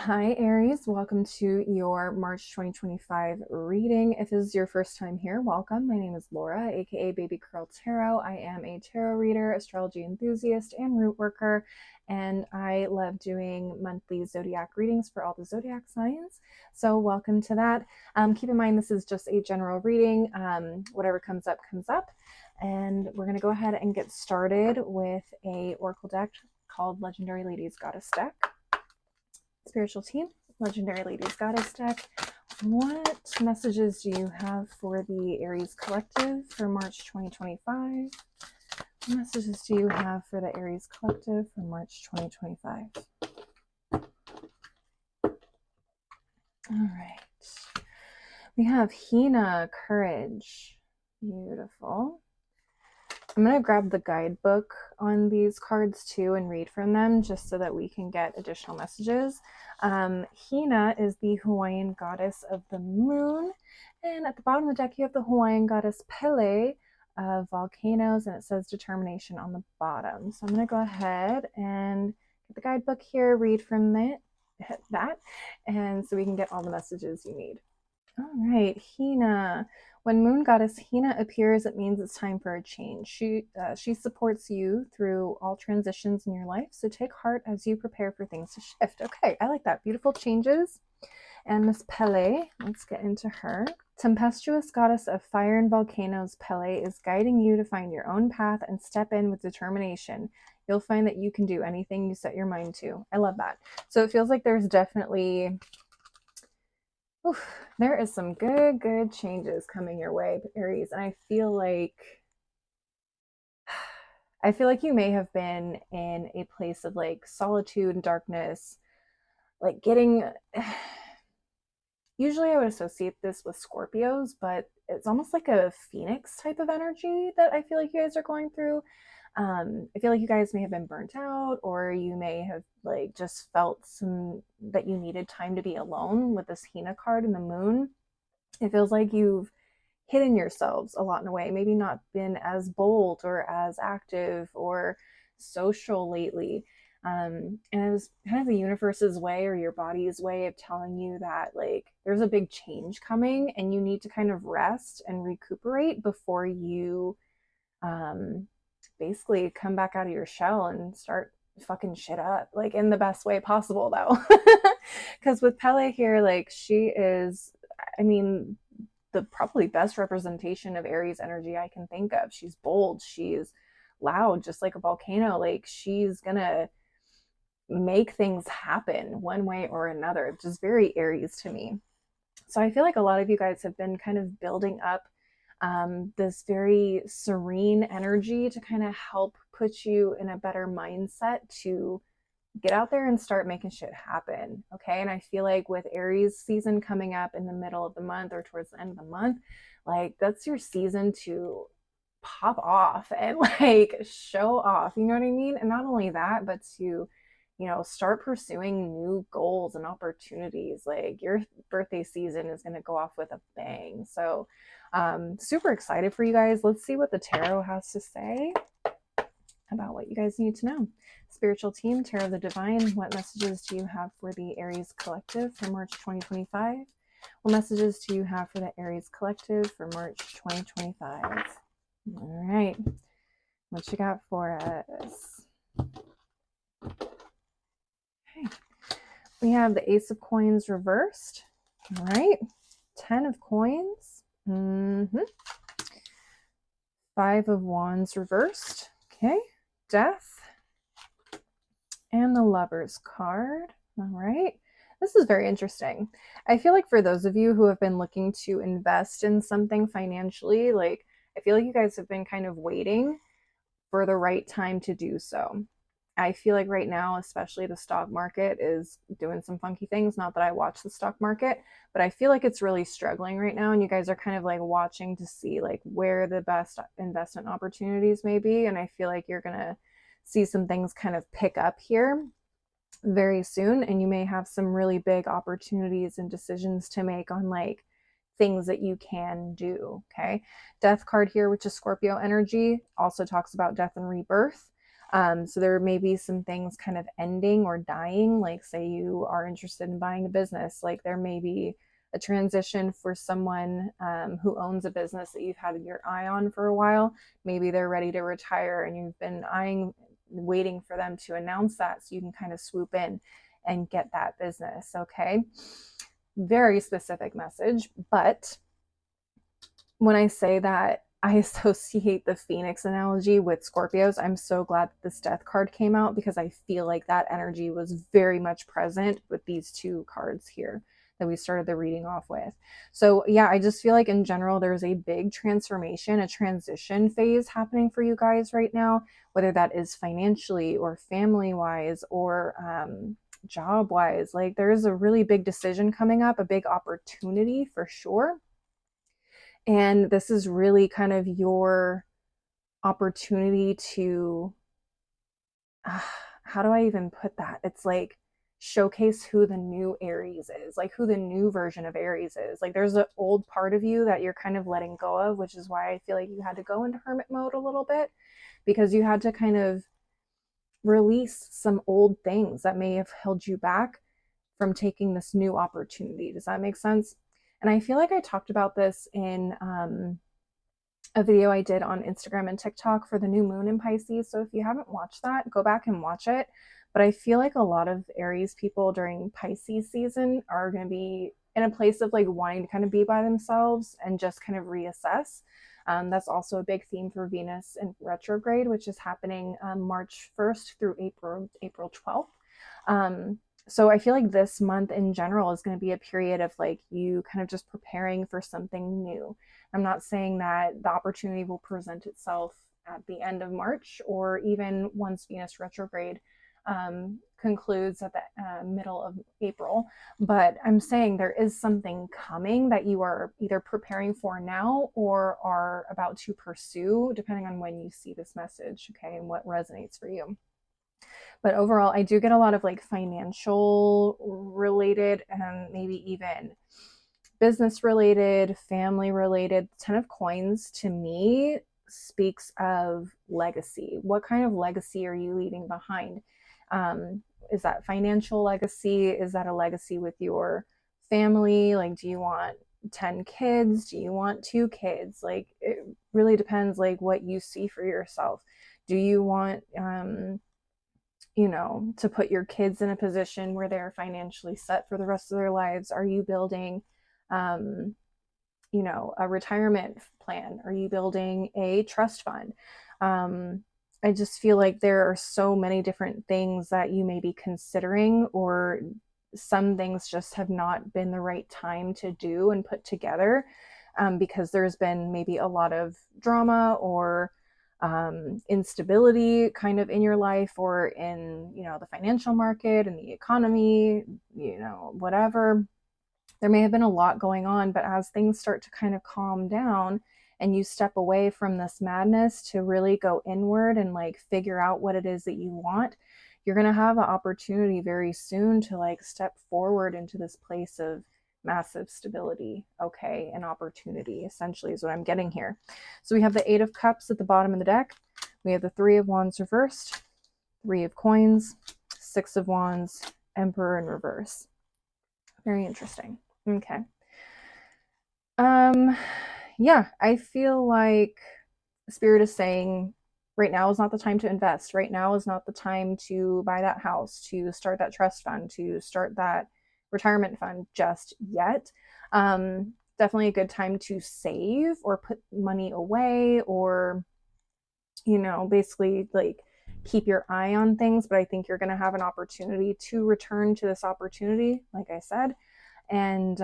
Hi, Aries. Welcome to your March 2025 reading. If this is your first time here, welcome. My name is Laura, aka Baby Curl Tarot. I am a tarot reader, astrology enthusiast, and root worker, and I love doing monthly zodiac readings for all the zodiac signs. So, welcome to that. Keep in mind, this is just a general reading. Whatever comes up, comes up. And we're going to go ahead and get started with a oracle deck called Legendary Ladies Goddess deck. Spiritual team, Legendary Ladies Goddess deck. What messages do you have for the Aries collective for March 2025? What messages do you have for the Aries collective for March 2025? All right. We have Hina, Courage. Beautiful. I'm going to grab the guidebook on these cards too and read from them just so that we can get additional messages. Hina is the Hawaiian goddess of the moon. And at the bottom of the deck, you have the Hawaiian goddess Pele of volcanoes, and it says determination on the bottom. So I'm going to go ahead and get the guidebook here, read from that, and so we can get all the messages you need. All right, Hina. When Moon Goddess Hina appears, it means it's time for a change. She supports you through all transitions in your life, so take heart as you prepare for things to shift. Okay, I like that. Beautiful changes. And Miss Pele, let's get into her. Tempestuous goddess of fire and volcanoes, Pele is guiding you to find your own path and step in with determination. You'll find that you can do anything you set your mind to. I love that. So it feels like there's definitely... Oof, there is some good changes coming your way, Aries. And I feel like you may have been in a place of like solitude and darkness, like getting usually I would associate this with Scorpios, but it's almost like a Phoenix type of energy that I feel like you guys are going through. I feel like you guys may have been burnt out, or you may have like just felt that you needed time to be alone with this Hina card and the moon. It feels like you've hidden yourselves a lot in a way, maybe not been as bold or as active or social lately. And it was kind of the universe's way or your body's way of telling you that like there's a big change coming and you need to kind of rest and recuperate before you basically come back out of your shell and start fucking shit up, like in the best way possible though. Because with Pele here, like she is, I mean, the probably best representation of Aries energy I can think of. She's bold, she's loud, just like a volcano. Like she's gonna make things happen one way or another. Just very Aries to me. So I feel like a lot of you guys have been kind of building up this very serene energy to kind of help put you in a better mindset to get out there and start making shit happen. Okay. And I feel like with Aries season coming up in the middle of the month or towards the end of the month, like that's your season to pop off and like show off. You know what I mean? And not only that, but to start pursuing new goals and opportunities. Like your birthday season is going to go off with a bang. So super excited for you guys. Let's see what the tarot has to say about what you guys need to know. Spiritual team, Tarot of the Divine, what messages do you have for the Aries collective for March 2025? What messages do you have for the Aries collective for March 2025? All right, what you got for us? Okay, we have the Ace of Coins reversed. All right, 10 of Coins. Five of Wands reversed. Okay, Death. And the Lover's card. All right. This is very interesting. I feel like for those of you who have been looking to invest in something financially, like I feel like you guys have been kind of waiting for the right time to do so. I feel like right now, especially the stock market is doing some funky things. Not that I watch the stock market, but I feel like it's really struggling right now. And you guys are kind of like watching to see like where the best investment opportunities may be. And I feel like you're going to see some things kind of pick up here very soon. And you may have some really big opportunities and decisions to make on like things that you can do. Okay. Death card here, which is Scorpio energy, also talks about death and rebirth. So there may be some things kind of ending or dying. Like, say you are interested in buying a business, like there may be a transition for someone who owns a business that you've had your eye on for a while. Maybe they're ready to retire and you've been waiting for them to announce that so you can kind of swoop in and get that business. Okay. Very specific message. But when I say that I associate the Phoenix analogy with Scorpios, I'm so glad that this death card came out, because I feel like that energy was very much present with these two cards here that we started the reading off with. So yeah, I just feel like in general, there's a big transformation, a transition phase happening for you guys right now, whether that is financially or family wise or job wise. Like there's a really big decision coming up, a big opportunity for sure. And this is really kind of your opportunity to, how do I even put that? It's like showcase who the new Aries is, like who the new version of Aries is. Like there's an old part of you that you're kind of letting go of, which is why I feel like you had to go into hermit mode a little bit, because you had to kind of release some old things that may have held you back from taking this new opportunity. Does that make sense? And I feel like I talked about this in a video I did on Instagram and TikTok for the new moon in Pisces. So if you haven't watched that, go back and watch it. But I feel like a lot of Aries people during Pisces season are going to be in a place of like wanting to kind of be by themselves and just kind of reassess. That's also a big theme for Venus in retrograde, which is happening March 1st through April 12th. So I feel like this month in general is going to be a period of like you kind of just preparing for something new. I'm not saying that the opportunity will present itself at the end of March or even once Venus retrograde concludes at the middle of April, but I'm saying there is something coming that you are either preparing for now or are about to pursue, depending on when you see this message, okay, and what resonates for you. But overall, I do get a lot of like financial related and maybe even business related, family related. 10 of coins to me speaks of legacy. What kind of legacy are you leaving behind? Is that financial legacy? Is that a legacy with your family? Like, do you want 10 kids? Do you want 2 kids? Like, it really depends, like, what you see for yourself. Do you want, to put your kids in a position where they're financially set for the rest of their lives? Are you building, um, a retirement plan? Are you building a trust fund? I just feel like there are so many different things that you may be considering, or some things just have not been the right time to do and put together, because there's been maybe a lot of drama or instability kind of in your life or in, the financial market and the economy, whatever. There may have been a lot going on, but as things start to kind of calm down and you step away from this madness to really go inward and like figure out what it is that you want, you're going to have an opportunity very soon to like step forward into this place of massive stability, okay, and opportunity, essentially, is what I'm getting here. So we have the 8 of Cups at the bottom of the deck. We have the 3 of Wands reversed, 3 of Coins, 6 of Wands, Emperor in reverse. Very interesting. Okay. Yeah, I feel like Spirit is saying right now is not the time to invest. Right now is not the time to buy that house, to start that trust fund, to start that retirement fund just yet. Definitely a good time to save or put money away or, basically like keep your eye on things. But I think you're going to have an opportunity to return to this opportunity, like I said, and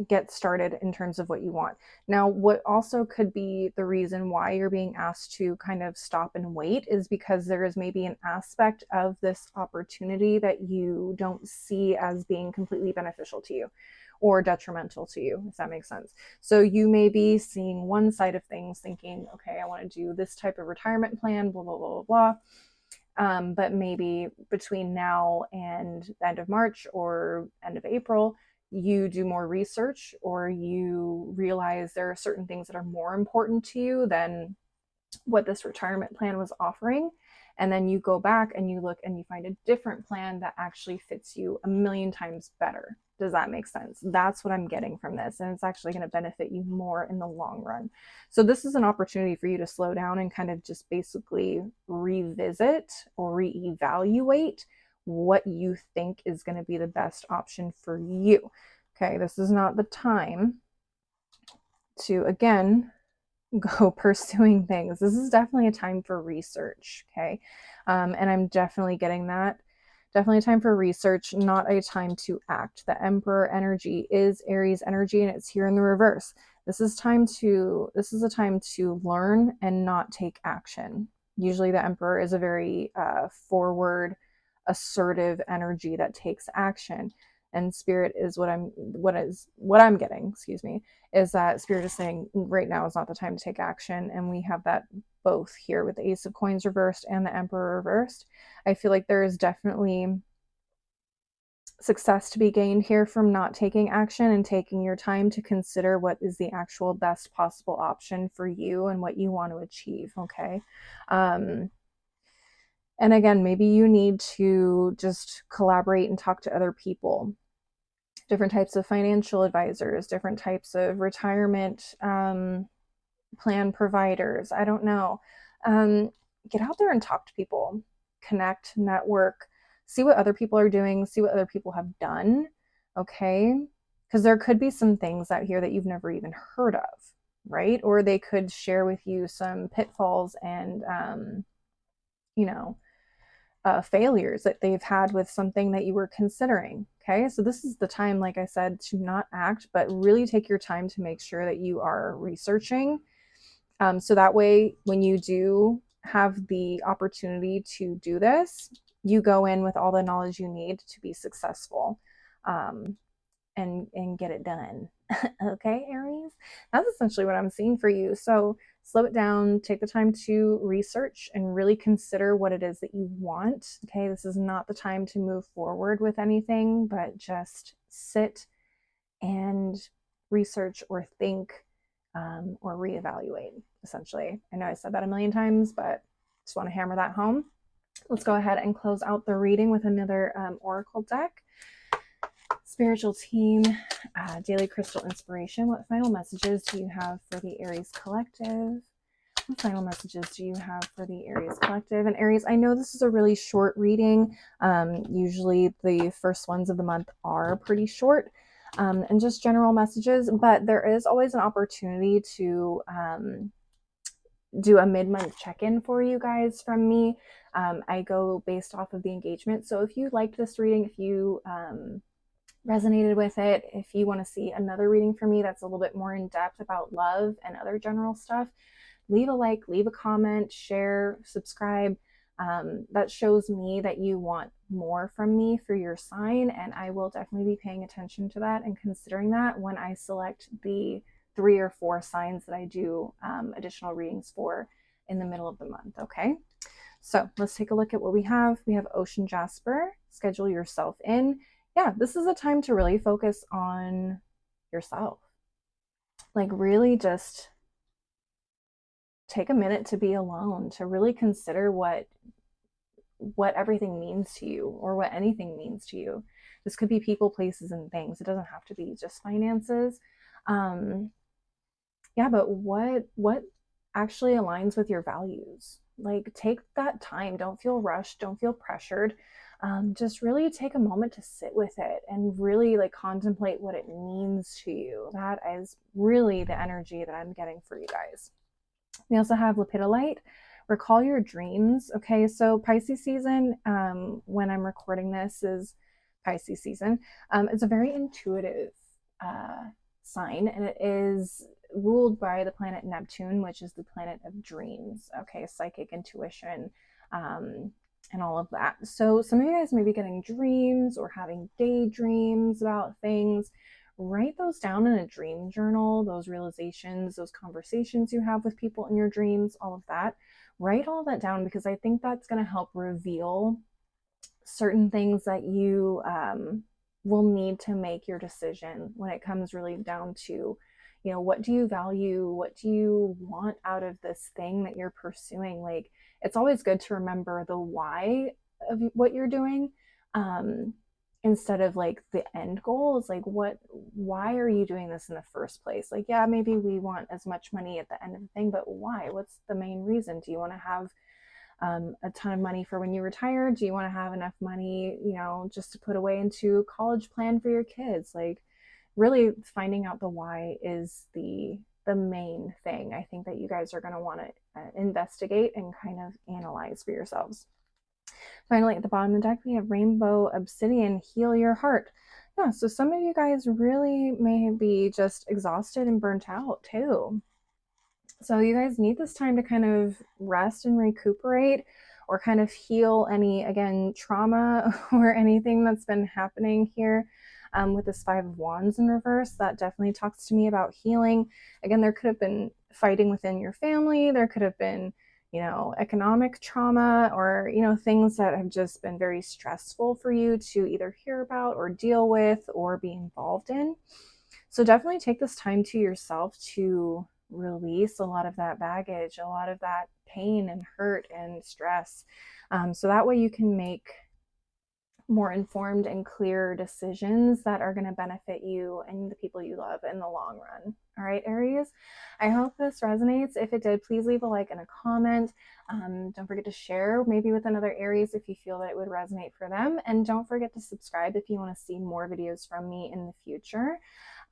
get started in terms of what you want. Now, what also could be the reason why you're being asked to kind of stop and wait is because there is maybe an aspect of this opportunity that you don't see as being completely beneficial to you or detrimental to you, if that makes sense. So you may be seeing one side of things thinking, okay, I want to do this type of retirement plan, blah, blah, blah, blah, blah. But maybe between now and the end of March or end of April, you do more research or you realize there are certain things that are more important to you than what this retirement plan was offering. And then you go back and you look and you find a different plan that actually fits you a million times better. Does that make sense? That's what I'm getting from this. And it's actually going to benefit you more in the long run. So, this is an opportunity for you to slow down and kind of just basically revisit or reevaluate what you think is going to be the best option for you. Okay, this is not the time to, again, go pursuing things. This is definitely a time for research. Okay. And I'm definitely getting that. Definitely a time for research, not a time to act. The Emperor energy is Aries energy, and it's here in the reverse. This is a time to learn and not take action. Usually the Emperor is a very forward, assertive energy that takes action. And Spirit is what I'm getting, excuse me, is that Spirit is saying right now is not the time to take action. And we have that both here with the Ace of Coins reversed and the Emperor reversed. I feel like there is definitely success to be gained here from not taking action and taking your time to consider what is the actual best possible option for you and what you want to achieve. Okay. And again, maybe you need to just collaborate and talk to other people, different types of financial advisors, different types of retirement plan providers. I don't know. Get out there and talk to people, connect, network, see what other people are doing, see what other people have done. Okay. Because there could be some things out here that you've never even heard of, right? Or they could share with you some pitfalls and, you know, failures that they've had with something that you were considering. Okay, so this is the time, like I said, to not act, but really take your time to make sure that you are researching. So that way, when you do have the opportunity to do this, you go in with all the knowledge you need to be successful. And get it done. Okay, Aries? That's essentially what I'm seeing for you. So slow it down, take the time to research and really consider what it is that you want. Okay, this is not the time to move forward with anything, but just sit and research or think or reevaluate, essentially. I know I said that a million times, but just want to hammer that home. Let's go ahead and close out the reading with another Oracle deck. Spiritual team, daily crystal inspiration. What final messages do you have for the Aries collective? What final messages do you have for the Aries collective? And Aries, I know this is a really short reading. Usually the first ones of the month are pretty short and just general messages, but there is always an opportunity to do a mid-month check-in for you guys from me. I go based off of the engagement. So if you liked this reading, if you resonated with it, if you want to see another reading from me that's a little bit more in depth about love and other general stuff, leave a like, leave a comment, share, subscribe. That shows me that you want more from me for your sign, and I will definitely be paying attention to that and considering that when I select the 3 or 4 signs that I do additional readings for in the middle of the month. Okay, so let's take a look at what we have. We have Ocean Jasper, schedule yourself in. Yeah, this is a time to really focus on yourself. Like, really just take a minute to be alone, to really consider what everything means to you or what anything means to you. This could be people, places, and things. It doesn't have to be just finances. Yeah, but what actually aligns with your values? Like, take that time. Don't feel rushed. Don't feel pressured. Just really take a moment to sit with it and really like contemplate what it means to you. That is really the energy that I'm getting for you guys. We also have Lepidolite. Recall your dreams. Okay, so Pisces season, when I'm recording this, is Pisces season. It's a very intuitive sign, and it is ruled by the planet Neptune, which is the planet of dreams. Okay, psychic intuition, and all of that. So some of you guys may be getting dreams or having daydreams about things. Write those down in a dream journal, those realizations, those conversations you have with people in your dreams, all of that. Write all that down, because I think that's going to help reveal certain things that you will need to make your decision when it comes really down to You know, what do you value? What do you want out of this thing that you're pursuing? Like, it's always good to remember the why of what you're doing. Um, Instead of like the end goal is like, why are you doing this in the first place? Like, yeah, maybe we want as much money at the end of the thing, but why? What's the main reason? Do you want to have a ton of money for when you retire? Do you want to have enough money, you know, just to put away into a college plan for your kids? Like, really finding out the why is the main thing I think that you guys are going to want to investigate and kind of analyze for yourselves. Finally, at the bottom of the deck, we have Rainbow Obsidian, Heal Your Heart. Yeah, so some of you guys really may be just exhausted and burnt out too. So you guys need this time to kind of rest and recuperate or kind of heal any, again, trauma or anything that's been happening here. With this Five of Wands in reverse, that definitely talks to me about healing. Again, there could have been fighting within your family. There could have been, you know, economic trauma or, you know, things that have just been very stressful for you to either hear about or deal with or be involved in. So definitely take this time to yourself to release a lot of that baggage, a lot of that pain and hurt and stress. So that way you can make more informed and clear decisions that are going to benefit you and the people you love in the long run. All right, Aries, I hope this resonates. If it did, please leave a like and a comment. Don't forget to share maybe with another Aries if you feel that it would resonate for them. And don't forget to subscribe if you want to see more videos from me in the future.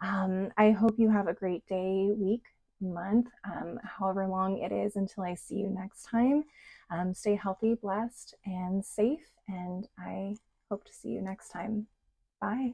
I hope you have a great day, week, month, however long it is until I see you next time. Stay healthy, blessed, and safe. And I hope to see you next time. Bye.